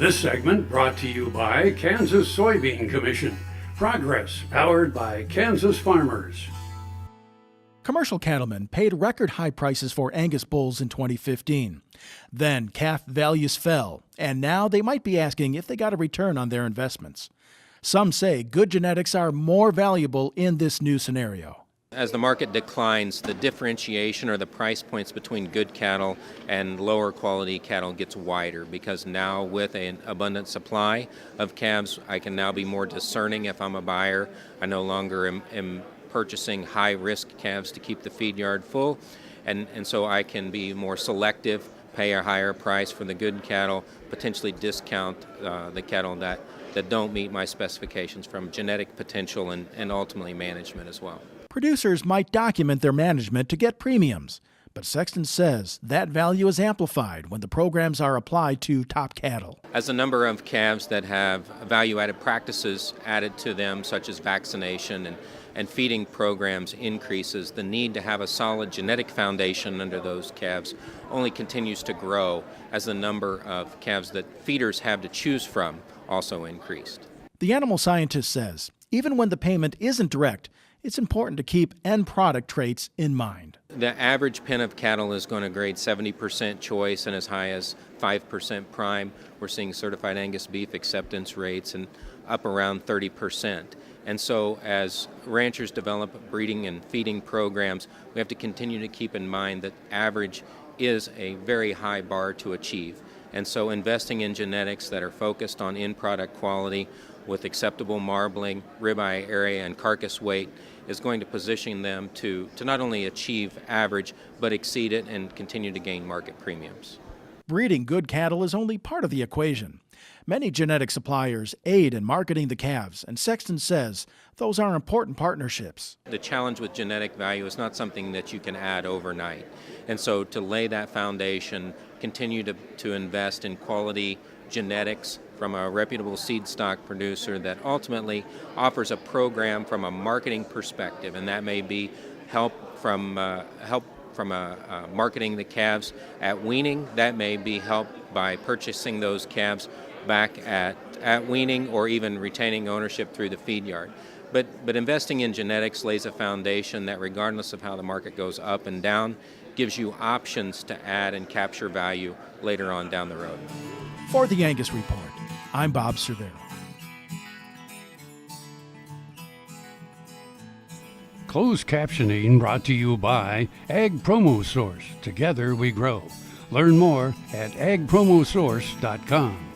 This segment brought to you by Kansas Soybean Commission. Progress powered by Kansas farmers. Commercial cattlemen paid record high prices for Angus bulls in 2015. Then calf values fell, and now they might be asking if they got a return on their investments. Some say good genetics are more valuable in this new scenario. As the market declines, the differentiation or the price points between good cattle and lower quality cattle gets wider, because now with an abundant supply of calves, I can now be more discerning if I'm a buyer. I no longer am purchasing high-risk calves to keep the feed yard full, and so I can be more selective, pay a higher price for the good cattle, potentially discount the cattle that don't meet my specifications from genetic potential and ultimately management as well. Producers might document their management to get premiums, but Sexton says that value is amplified when the programs are applied to top cattle. As the number of calves that have value-added practices added to them, such as vaccination and feeding programs, increases, the need to have a solid genetic foundation under those calves only continues to grow as the number of calves that feeders have to choose from also increased. The animal scientist says even when the payment isn't direct, it's important to keep end product traits in mind. The average pen of cattle is going to grade 70% choice and as high as 5% prime. We're seeing certified Angus beef acceptance rates and up around 30%. And so as ranchers develop breeding and feeding programs, we have to continue to keep in mind that average is a very high bar to achieve. And so investing in genetics that are focused on end product quality with acceptable marbling, ribeye area, and carcass weight is going to position them to not only achieve average, but exceed it and continue to gain market premiums. Breeding good cattle is only part of the equation. Many genetic suppliers aid in marketing the calves, and Sexton says those are important partnerships. The challenge with genetic value is not something that you can add overnight. And so to lay that foundation, continue to invest in quality genetics from a reputable seed stock producer that ultimately offers a program from a marketing perspective, and that may be help from marketing the calves at weaning. That may be help by purchasing those calves back at weaning, or even retaining ownership through the feed yard. But investing in genetics lays a foundation that, regardless of how the market goes up and down, gives you options to add and capture value later on down the road. For the Angus Report, I'm Bob Cervera. Closed captioning brought to you by Ag Promo Source. Together we grow. Learn more at agpromosource.com.